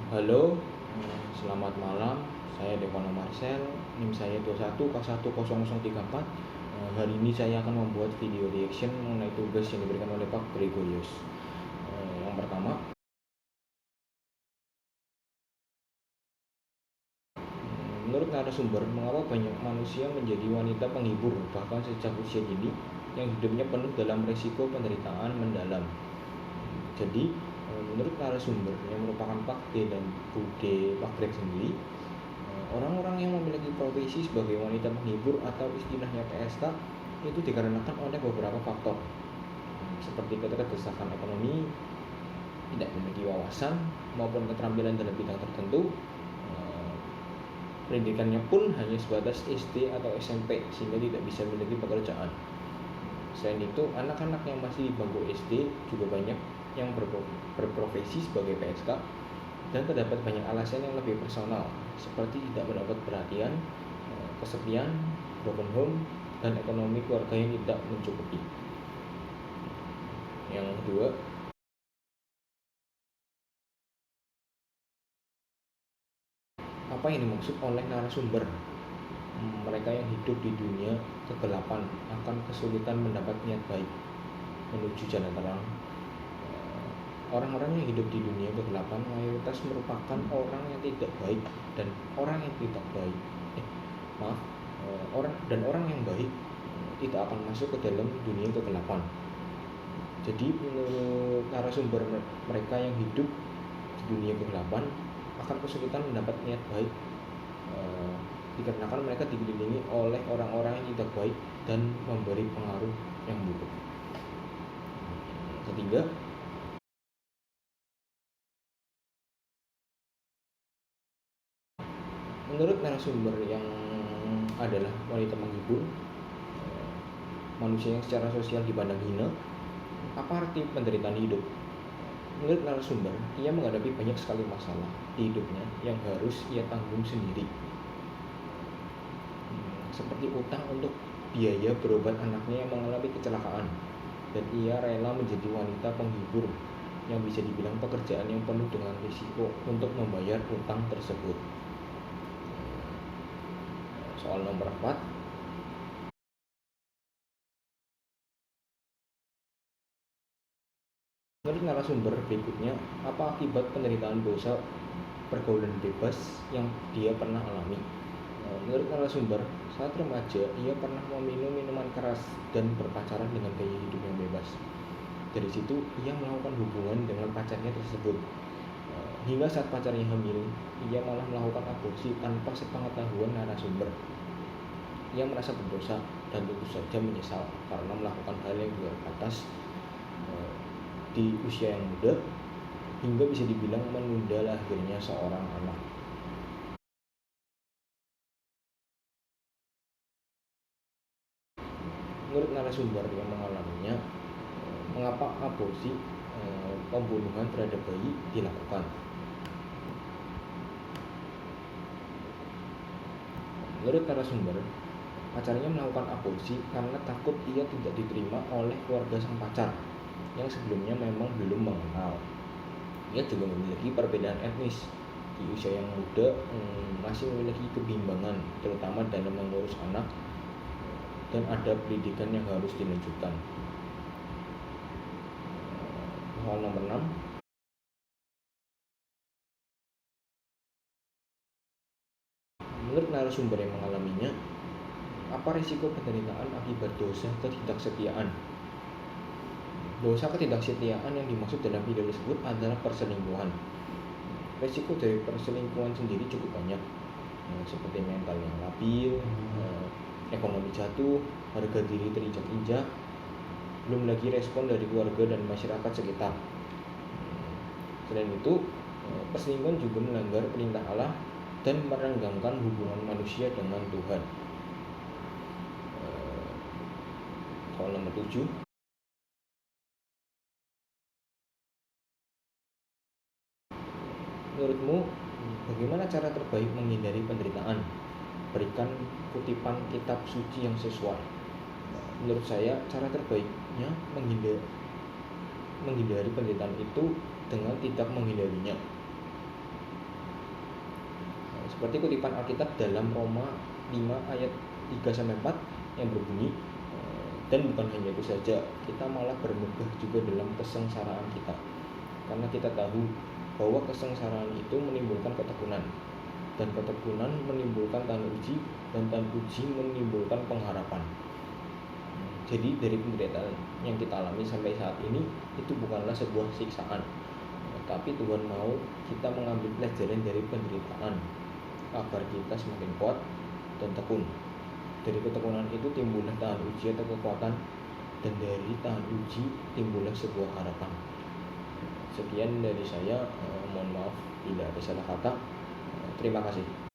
Halo, selamat malam. Saya Devano Marcel, NIM saya 21K10034. Hari ini saya akan membuat video reaction mengenai tugas yang diberikan oleh Pak Gregorius. Yang pertama, menurut narasumber, mengapa banyak manusia menjadi wanita penghibur bahkan sejak usia dini yang hidupnya penuh dalam resiko penderitaan mendalam. Jadi, menurut narasumber yang merupakan Pak D dan Bu D Pak Greg sendiri, orang-orang yang memiliki profesi sebagai wanita penghibur atau istilahnya PSK itu dikarenakan oleh beberapa faktor, seperti keterdesakan ekonomi, tidak memiliki wawasan maupun keterampilan dalam bidang tertentu. Pendidikannya pun hanya sebatas SD atau SMP sehingga tidak bisa memiliki pekerjaan. Selain itu, anak-anak yang masih di bangku SD juga banyak yang berprofesi sebagai PSK, dan terdapat banyak alasan yang lebih personal seperti tidak mendapat perhatian, kesepian, broken home, dan ekonomi keluarga yang tidak mencukupi. Yang kedua, apa yang dimaksud oleh narasumber? Mereka yang hidup di dunia kegelapan akan kesulitan mendapat niat baik menuju jalan terang. Orang-orang yang hidup di dunia kegelapan mayoritas merupakan orang yang tidak baik dan orang yang tidak baik. Orang yang baik tidak akan masuk ke dalam dunia kegelapan. Jadi menurut narasumber, mereka yang hidup di dunia kegelapan akan kesulitan mendapat niat baik, dikarenakan mereka dikelilingi oleh orang-orang yang tidak baik dan memberi pengaruh yang buruk. Ketiga, menurut narasumber yang adalah wanita menghibur, manusia yang secara sosial dipandang hina, apa arti penderitaan hidup? Menurut narasumber, ia menghadapi banyak sekali masalah di hidupnya yang harus ia tanggung sendiri, seperti utang untuk biaya berobat anaknya yang mengalami kecelakaan, dan ia rela menjadi wanita penghibur yang bisa dibilang pekerjaan yang penuh dengan risiko untuk membayar utang tersebut. Soal nomor 4, menurut narasumber berikutnya, apa akibat penderitaan dosa pergaulan bebas yang dia pernah alami? Menurut narasumber, saat remaja ia pernah meminum minuman keras dan berpacaran dengan gaya hidup yang bebas. Dari situ ia melakukan hubungan dengan pacarnya tersebut. Hingga saat pacarnya hamil, ia malah melakukan aborsi tanpa sepengetahuan narasumber. Ia merasa berdosa dan tentu saja menyesal karena melakukan hal yang di luar batas di usia yang muda, hingga bisa dibilang menunda lahirnya seorang anak. Menurut narasumber yang mengalaminya, mengapa aborsi, pembunuhan terhadap bayi dilakukan? Menurut narasumber, pacarnya melakukan aborsi karena takut ia tidak diterima oleh keluarga sang pacar yang sebelumnya memang belum mengenal. Ia juga memiliki perbedaan etnis. Di usia yang muda masih memiliki kebimbangan, terutama dalam mengurus anak, dan ada pendidikan yang harus dilanjutkan. Soal nomor 6, menurut narasumber yang mengalaminya, apa risiko penderitaan akibat dosa ketidaksetiaan? Dosa ketidaksetiaan yang dimaksud dalam video tersebut adalah perselingkuhan. Risiko dari perselingkuhan sendiri cukup banyak, seperti mental yang labil, ekonomi jatuh, harga diri terinjak-injak, belum lagi respon dari keluarga dan masyarakat sekitar. Selain itu, perselingkuhan juga melanggar perintah Allah dan merenggangkan hubungan manusia dengan Tuhan. Soal nomor 7, menurutmu bagaimana cara terbaik menghindari penderitaan? Berikan kutipan kitab suci yang sesuai. Menurut saya, cara terbaiknya menghindari penderitaan itu dengan tidak menghindarinya. Seperti kutipan Alkitab dalam Roma 5 ayat 3-4 yang berbunyi, dan bukan hanya itu saja, kita malah bermegah juga dalam kesengsaraan kita, karena kita tahu bahwa kesengsaraan itu menimbulkan ketekunan, dan ketekunan menimbulkan tahan uji, dan tahan uji menimbulkan pengharapan. Jadi dari penderitaan yang kita alami sampai saat ini itu bukanlah sebuah siksaan, tapi Tuhan mau kita mengambil pelajaran dari penderitaan agar kita semakin kuat dan tekun. Dari ketekunan itu timbullah tahan uji atau kekuatan, dan dari tahan uji timbullah sebuah harapan. Sekian dari saya, mohon maaf bila ada salah kata. Terima kasih.